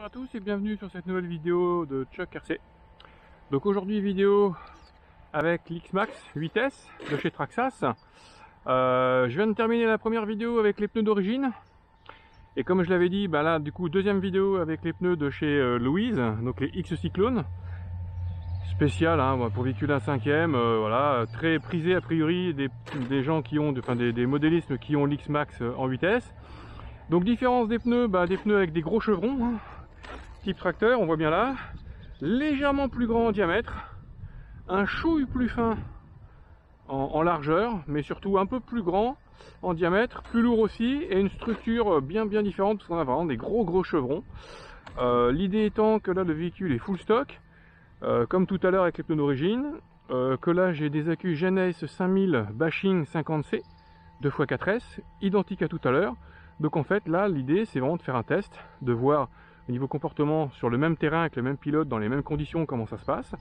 Bonjour à tous et bienvenue sur cette nouvelle vidéo de Chuck RC. Donc aujourd'hui vidéo avec l'X-Max 8S de chez Traxxas. Je viens de terminer la première vidéo avec les pneus d'origine. Et comme je l'avais dit, bah là du coup deuxième vidéo avec les pneus de chez Louise, donc les X Cyclone. Spécial hein, pour véhicule 1/5e, voilà, très prisé a priori des gens qui ont, des modélistes qui ont l'X-Max en 8S. Donc différence des pneus, des pneus avec des gros chevrons, hein, type tracteur, on voit bien là, légèrement plus grand en diamètre, un chouille plus fin en largeur, mais surtout un peu plus grand en diamètre, plus lourd aussi, et une structure bien différente, parce qu'on a vraiment des gros chevrons. L'idée étant que là le véhicule est full stock, comme tout à l'heure avec les pneus d'origine, que là j'ai des accus Genesis 5000 Bashing 50C 2x4S, identiques à tout à l'heure. Donc en fait là l'idée c'est vraiment de faire un test, de voir au niveau comportement sur le même terrain avec le même pilote dans les mêmes conditions comment ça se passe,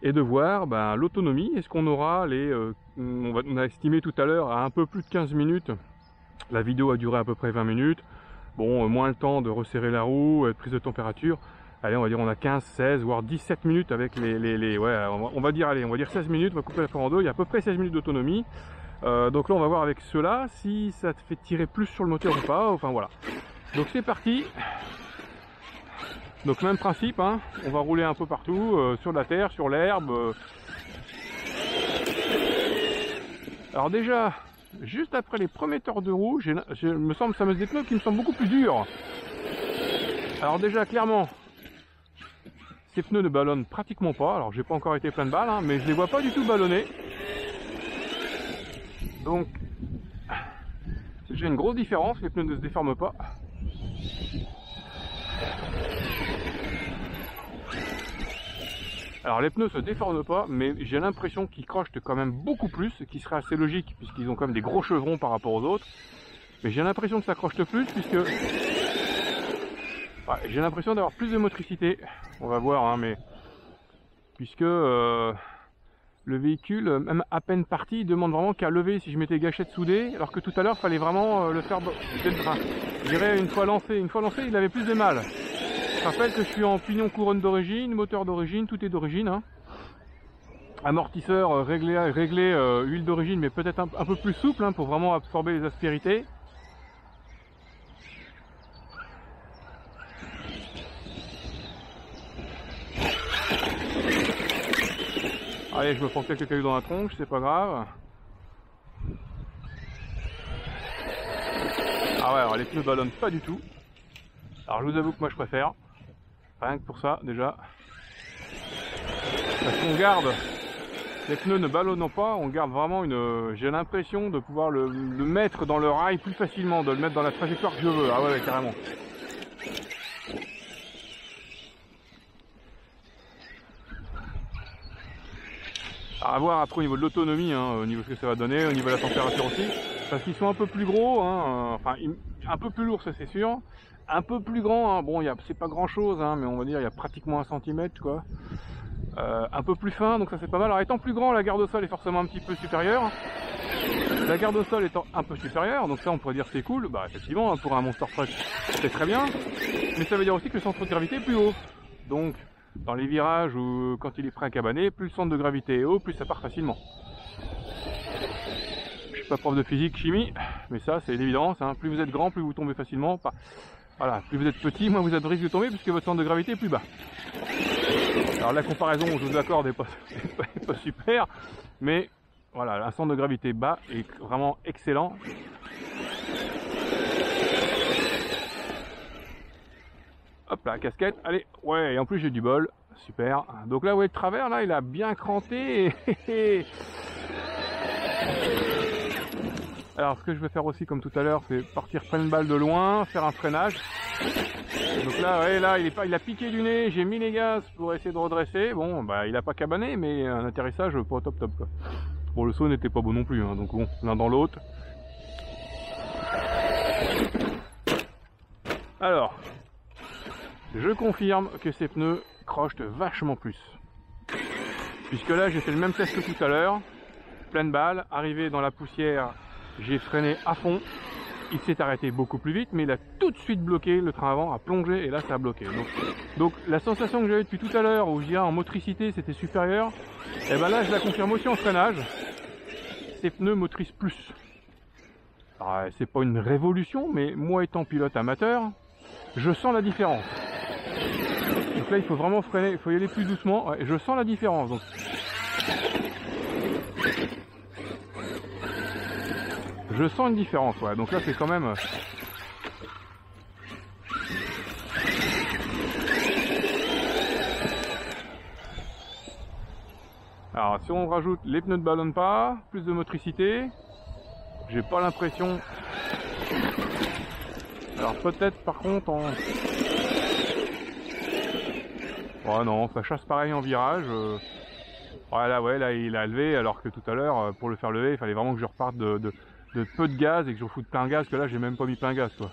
et de voir l'autonomie. Est-ce qu'on aura on a estimé tout à l'heure à un peu plus de 15 minutes, la vidéo a duré à peu près 20 minutes, bon moins le temps de resserrer la roue, de prise de température. Allez, on va dire on a 15, 16, voire 17 minutes avec on va dire 16 minutes, on va couper la fois en deux, il y a à peu près 16 minutes d'autonomie. Donc là on va voir avec cela si ça te fait tirer plus sur le moteur ou pas, enfin voilà. Donc c'est parti. Donc même principe, hein, on va rouler un peu partout, sur la terre, sur l'herbe. Alors déjà, juste après les premiers torts de roue, me semble ça me des pneus qui me semblent beaucoup plus durs. Alors déjà clairement, ces pneus ne ballonnent pratiquement pas. Alors j'ai pas encore été plein de balles, hein, mais je les vois pas du tout ballonner. Donc j'ai une grosse différence, les pneus ne se déforment pas. Alors les pneus se déforment pas, mais j'ai l'impression qu'ils crochetent quand même beaucoup plus, ce qui serait assez logique puisqu'ils ont quand même des gros chevrons par rapport aux autres. Mais j'ai l'impression que ça crochete plus puisque j'ai l'impression d'avoir plus de motricité. On va voir, hein, mais puisque le véhicule, même à peine parti, il demande vraiment qu'à lever si je mettais gâchette soudée, alors que tout à l'heure, il fallait vraiment le faire dès le train. Je dirais une fois lancé, il avait plus de mal. Je rappelle que je suis en pignon couronne d'origine, moteur d'origine, tout est d'origine. Hein. Amortisseur réglé, huile d'origine, mais peut-être un peu plus souple hein, pour vraiment absorber les aspérités. Allez, je me prends quelques cailloux dans la tronche, c'est pas grave. Ah ouais, alors les pneus ballonnent pas du tout. Alors je vous avoue que moi je préfère. Rien que pour ça déjà. Parce qu'on garde, les pneus ne ballonnant pas, on garde vraiment j'ai l'impression de pouvoir le mettre dans le rail plus facilement, de le mettre dans la trajectoire que je veux. Ah ouais, carrément. Alors à voir après au niveau de l'autonomie, hein, au niveau de ce que ça va donner, au niveau de la température aussi, parce qu'ils sont un peu plus gros, hein, un peu plus lourds ça c'est sûr, un peu plus grand, hein, bon c'est pas grand chose, hein, mais on va dire il y a pratiquement 1 centimètre quoi, un peu plus fin, donc ça c'est pas mal. Alors étant plus grand, la garde au sol est forcément un petit peu supérieure, la garde au sol étant un peu supérieure, donc ça on pourrait dire c'est cool, effectivement pour un monster truck c'est très bien, mais ça veut dire aussi que le centre de gravité est plus haut, donc dans les virages ou quand il est prêt à cabaner, plus le centre de gravité est haut, plus ça part facilement. Je suis pas prof de physique, chimie, mais ça c'est l'évidence, hein. Plus vous êtes grand, plus vous tombez facilement. Voilà, plus vous êtes petit, moins vous êtes risque de tomber puisque votre centre de gravité est plus bas. Alors la comparaison, je vous accorde, n'est pas super, mais voilà, un centre de gravité bas est vraiment excellent. Hop là, casquette, allez, ouais, et en plus j'ai du bol, super. Donc là, ouais, le travers, là, il a bien cranté. Alors, ce que je vais faire aussi, comme tout à l'heure, c'est partir pleine balle de loin, faire un freinage. Donc là, ouais, là, il a piqué du nez, j'ai mis les gaz pour essayer de redresser. Bon, il a pas cabané, mais un atterrissage pas top quoi. Bon, le saut n'était pas beau non plus, hein, donc bon, l'un dans l'autre. Alors... je confirme que ces pneus crochetent vachement plus. Puisque là j'ai fait le même test que tout à l'heure. Pleine balle, arrivé dans la poussière, j'ai freiné à fond. il s'est arrêté beaucoup plus vite, mais il a tout de suite bloqué, le train avant a plongé et là ça a bloqué. Donc la sensation que j'avais depuis tout à l'heure, où je dirais en motricité c'était supérieur, et ben là je la confirme aussi en freinage, ces pneus motrices plus. C'est pas une révolution, mais moi étant pilote amateur, je sens la différence. Donc là il faut vraiment freiner, il faut y aller plus doucement, ouais, je sens la différence. Donc je sens une différence, ouais. Donc là c'est quand même... Alors si on rajoute les pneus ne ballonnent pas, plus de motricité, j'ai pas l'impression... Alors peut-être par contre en... Oh non, ça chasse pareil en virage. Ouais là il a levé, alors que tout à l'heure pour le faire lever il fallait vraiment que je reparte de peu de gaz et que je foute plein gaz, que là j'ai même pas mis plein gaz quoi.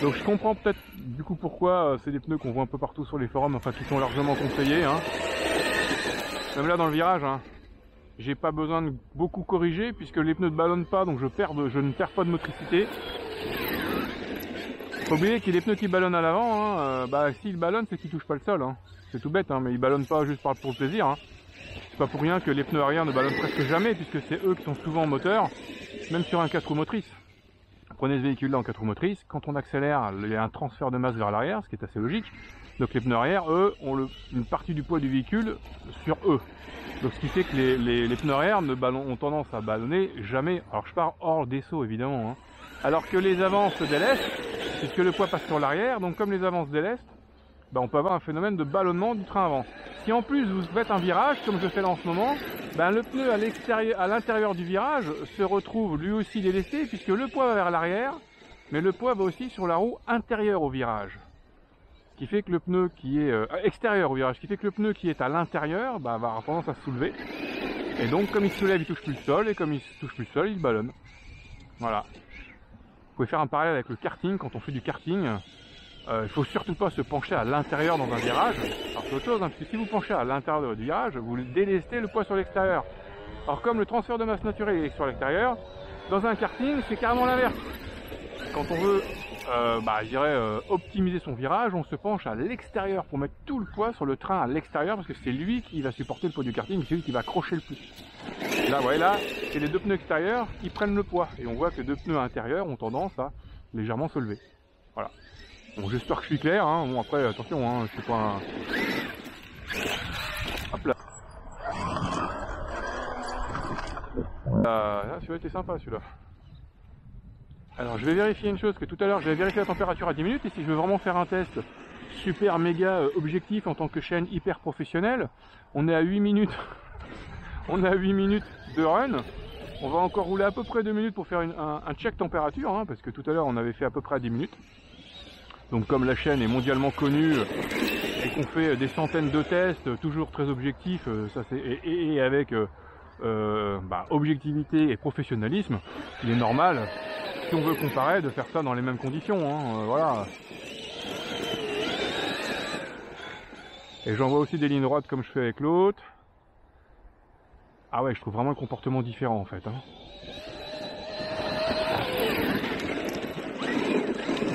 Donc je comprends peut-être du coup pourquoi c'est des pneus qu'on voit un peu partout sur les forums, enfin qui sont largement conseillés hein. Même là dans le virage hein, j'ai pas besoin de beaucoup corriger puisque les pneus ne ballonnent pas, donc je ne perds pas de motricité. Faut oublier qu'il y a des pneus qui ballonnent à l'avant, hein, s'ils ballonnent c'est qu'ils touchent pas le sol, hein. C'est tout bête hein, mais ils ballonnent pas juste pour le plaisir hein. C'est pas pour rien que les pneus arrière ne ballonnent presque jamais, puisque c'est eux qui sont souvent en moteur, même sur un 4 roues motrices. Prenez ce véhicule là en 4 roues motrices, quand on accélère, il y a un transfert de masse vers l'arrière, ce qui est assez logique. Donc les pneus arrière, eux, ont une partie du poids du véhicule sur eux. Donc ce qui fait que les pneus arrière ont tendance à ballonner jamais. Alors je pars hors des sauts évidemment, hein. Alors que les avants se délestent, puisque le poids passe sur l'arrière, donc comme les avants se délestent, on peut avoir un phénomène de ballonnement du train avant. Si en plus vous faites un virage, comme je fais là en ce moment, le pneu à l'intérieur du virage se retrouve lui aussi délesté, puisque le poids va vers l'arrière, mais le poids va aussi sur la roue intérieure au virage. Ce qui fait que le pneu qui est extérieur au virage, ce qui fait que le pneu qui est à l'intérieur va avoir tendance à se soulever. Et donc comme il se soulève, il touche plus le sol, et comme il touche plus le sol, il ballonne. Voilà. Vous pouvez faire un parallèle avec le karting, quand on fait du karting. Il faut surtout pas se pencher à l'intérieur dans un virage. Alors c'est autre chose, hein, parce que si vous penchez à l'intérieur du virage, vous délestez le poids sur l'extérieur. Alors comme le transfert de masse naturelle est sur l'extérieur, dans un karting c'est carrément l'inverse. Quand on veut optimiser son virage, on se penche à l'extérieur pour mettre tout le poids sur le train à l'extérieur, parce que c'est lui qui va supporter le poids du karting, c'est lui qui va accrocher le plus. Là, là, c'est les deux pneus extérieurs qui prennent le poids, et on voit que les deux pneus intérieurs ont tendance à légèrement se lever. Voilà. Bon, j'espère que je suis clair, hein. Bon après attention, hein, je suis pas un... Hop là. Celui-là était sympa celui-là. Alors je vais vérifier une chose, que tout à l'heure j'avais vérifié la température à 10 minutes, et si je veux vraiment faire un test super méga objectif en tant que chaîne hyper professionnelle, on est à 8 minutes. On est à 8 minutes de run. On va encore rouler à peu près 2 minutes pour faire un check température, hein, parce que tout à l'heure on avait fait à peu près à 10 minutes. Donc comme la chaîne est mondialement connue et qu'on fait des centaines de tests, toujours très objectifs, et avec objectivité et professionnalisme, il est normal, si on veut comparer, de faire ça dans les mêmes conditions, hein, voilà. Et j'envoie aussi des lignes droites comme je fais avec l'autre. Ah ouais, je trouve vraiment le comportement différent en fait, hein.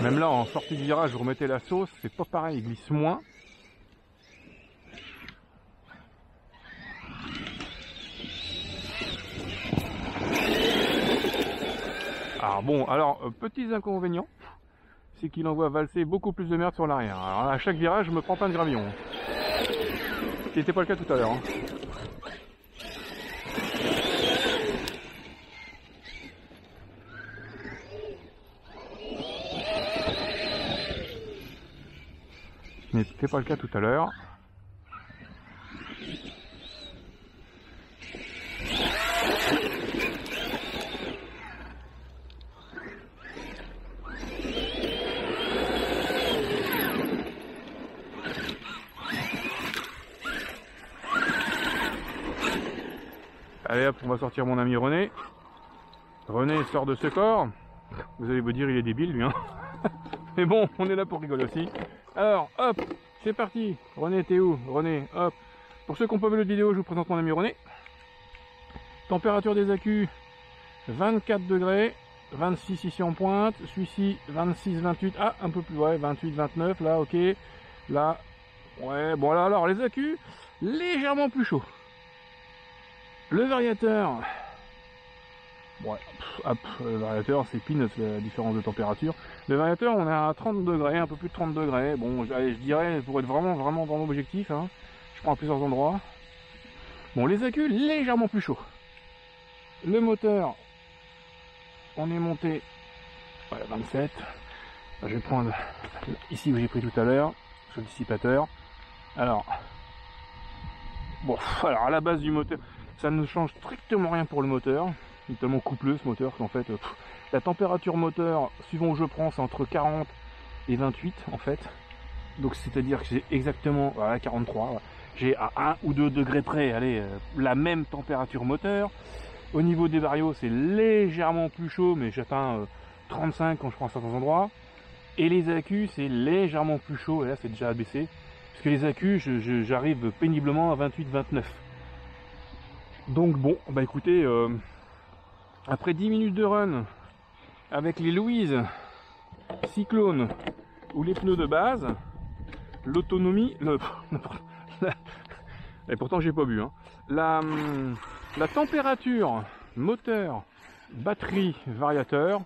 Même là, en sortie de virage, vous remettez la sauce, c'est pas pareil, il glisse moins. Alors petits inconvénients, c'est qu'il envoie valser beaucoup plus de merde sur l'arrière. Alors à chaque virage, je me prends plein de gravillons. Ce qui n'était pas le cas tout à l'heure, hein. Ce n'était pas le cas tout à l'heure. Allez hop, on va sortir mon ami René. René sort de ce corps. Vous allez vous dire, il est débile lui, hein. Mais bon, on est là pour rigoler aussi. Alors, hop, c'est parti. René, t'es où? René, hop. Pour ceux qui n'ont pas vu l'autre vidéo, je vous présente mon ami René. Température des accus 24 degrés, 26 ici en pointe, celui-ci 26, 28, ah un peu plus, ouais 28, 29, là ok, là, ouais, bon là alors les accus légèrement plus chauds. Le variateur, ouais, le variateur c'est peanuts la différence de température. Le variateur on est à 30 degrés, un peu plus de 30 degrés, bon allez, je dirais pour être vraiment objectif, hein, je prends à plusieurs endroits. Bon les accus légèrement plus chauds. Le moteur, on est monté à 27. Je vais prendre ici où j'ai pris tout à l'heure, sur le dissipateur. Alors, bon, alors à la base du moteur, ça ne change strictement rien pour le moteur. Il est tellement coupleux ce moteur qu'en fait, la température moteur, suivant où je prends, c'est entre 40 et 28 en fait. Donc c'est-à-dire que j'ai exactement, voilà, 43. J'ai à 1 ou 2 degrés près, allez, la même température moteur. Au niveau des varios, c'est légèrement plus chaud, mais j'atteins 35 quand je prends à certains endroits. Et les accus, c'est légèrement plus chaud, et là c'est déjà abaissé. Parce que les accus, j'arrive péniblement à 28-29. Donc bon, bah écoutez, après 10 minutes de run, avec les Louise Cyclone ou les pneus de base, l'autonomie... et pourtant j'ai pas bu, hein. La température, moteur, batterie, variateur,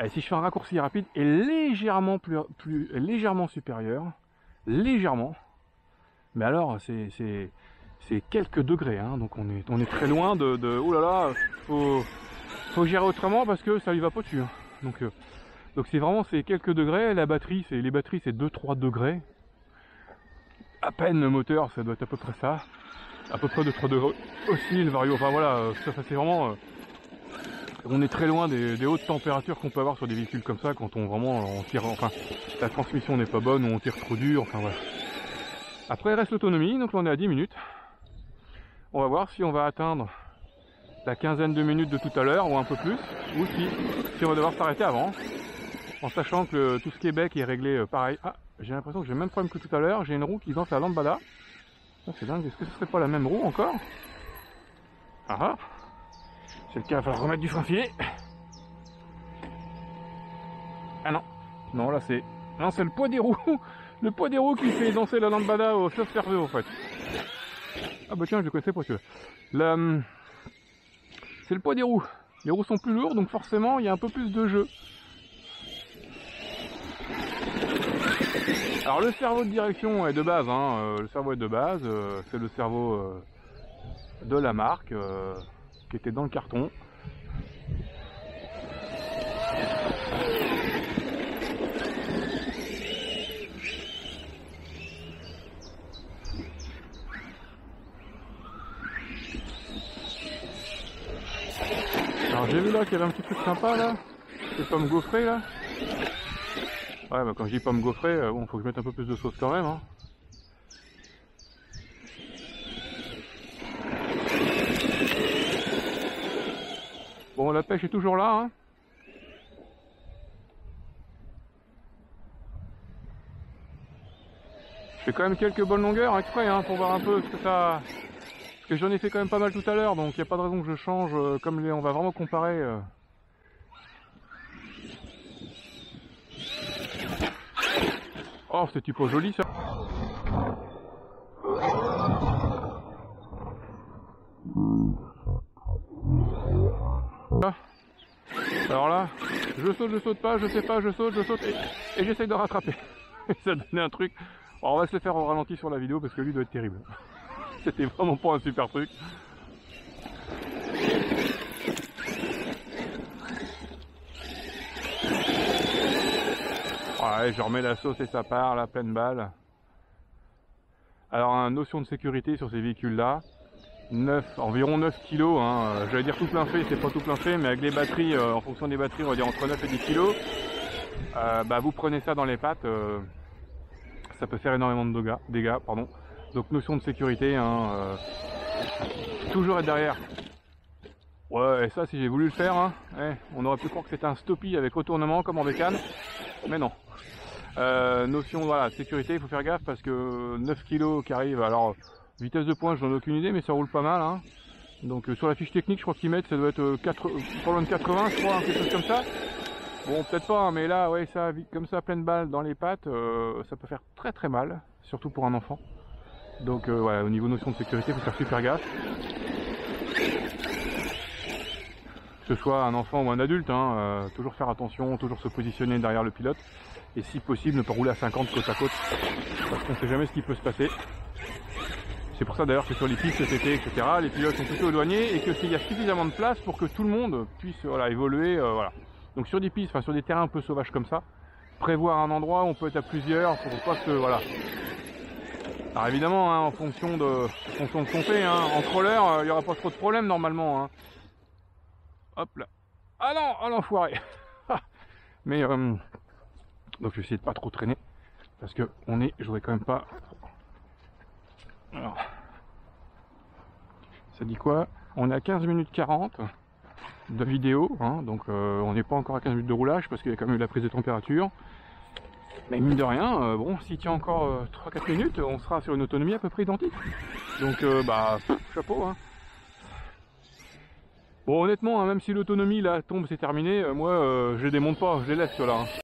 si je fais un raccourci rapide, est légèrement légèrement supérieur, légèrement. Mais alors c'est quelques degrés, hein, donc on est très loin de oh là là, faut gérer autrement parce que ça lui va pas dessus. Hein. Donc c'est vraiment quelques degrés. La batterie, les batteries c'est 2-3 degrés. À peine le moteur, ça doit être à peu près ça. À peu près 2-3 degrés aussi le vario, enfin voilà, ça c'est vraiment on est très loin des hautes températures qu'on peut avoir sur des véhicules comme ça quand on tire, enfin la transmission n'est pas bonne ou on tire trop dur, enfin voilà. Après il reste l'autonomie, donc là on est à 10 minutes. On va voir si on va atteindre la quinzaine de minutes de tout à l'heure ou un peu plus, ou si on va devoir s'arrêter avant, en sachant que tout ce qui est bec est réglé pareil. Ah, j'ai l'impression que j'ai le même problème que tout à l'heure, j'ai une roue qui lance la lambada. C'est dingue, est-ce que ce serait pas la même roue encore? Ah ah, c'est le cas, il va falloir remettre du frein filé. Ah non, non là c'est... Non, c'est le poids des roues. Le poids des roues qui fait danser la lambada au chef cerveau en fait. Ah bah tiens, je le connaissais pas celui-là. C'est le poids des roues. Les roues sont plus lourdes, donc forcément il y a un peu plus de jeu. Alors le cerveau de direction est de base, hein, le cerveau est de base, c'est le cerveau de la marque qui était dans le carton. Alors j'ai vu là qu'il y avait un petit truc sympa là, ces pommes gaufrées là. Ouais, bah quand je dis pommes gaufrées, bon, faut que je mette un peu plus de sauce quand même. Hein. Bon, la pêche est toujours là. Hein. Je fais quand même quelques bonnes longueurs exprès hein, pour voir un peu ce que ça... Parce que j'en ai fait quand même pas mal tout à l'heure, donc il n'y a pas de raison que je change. Comme on va vraiment comparer... Oh, c'était pas joli ça. Alors là, je saute pas, je sais pas, je saute et j'essaye de rattraper. Ça donnait un truc. Alors on va se le faire au ralenti sur la vidéo parce que lui doit être terrible. C'était vraiment pas un super truc. Ouais, je remets la sauce et ça part, la pleine balle. Alors, une notion de sécurité sur ces véhicules-là, environ 9 kg, hein, j'allais dire tout plein fait, c'est pas tout plein fait, mais avec les batteries, en fonction des batteries, on va dire entre 9 et 10 kg, bah, vous prenez ça dans les pattes, ça peut faire énormément de dégâts, pardon. Donc, notion de sécurité, hein, toujours être derrière. Ouais, et ça, si j'ai voulu le faire, hein, on aurait pu croire que c'était un stoppie avec retournement comme en bécane, mais non. Notion, voilà, sécurité, il faut faire gaffe parce que 9 kg qui arrive, alors vitesse de pointe, j'en ai aucune idée, mais ça roule pas mal, hein. Donc sur la fiche technique, je crois qu'ils mettent, ça doit être pas loin de 80, je crois, quelque chose comme ça. Bon, peut-être pas, mais là, ouais, ça, comme ça, pleine balle dans les pattes, ça peut faire très très mal, surtout pour un enfant. Donc voilà, au niveau notion de sécurité, il faut faire super gaffe. Que ce soit un enfant ou un adulte, hein, toujours faire attention, toujours se positionner derrière le pilote. Et si possible, ne pas rouler à 50 côte à côte, parce qu'on ne sait jamais ce qui peut se passer. C'est pour ça d'ailleurs que sur les pistes cet été, etc., les pilotes sont plutôt éloignés et que s'il y a suffisamment de place pour que tout le monde puisse voilà, évoluer. Voilà. Donc sur des pistes, enfin sur des terrains un peu sauvages comme ça, prévoir un endroit où on peut être à plusieurs pour pas que voilà. Alors évidemment, hein, en fonction de ce qu'on fait, hein, en crawler, il n'y aura pas trop de problèmes normalement. Hein. Hop là. Ah non, oh l'enfoiré. Mais donc je vais essayer de pas trop traîner parce que je voudrais quand même pas. Alors, ça dit quoi? On est à 15 minutes 40 de vidéo, hein, donc on n'est pas encore à 15 minutes de roulage parce qu'il y a quand même eu la prise de température. Mais mine de rien, bon, s'il tient encore 3-4 minutes, on sera sur une autonomie à peu près identique. Donc bah, chapeau, hein. Bon, honnêtement, hein, même si l'autonomie là tombe, c'est terminé, moi je les démonte pas, je les laisse ceux-là. Hein.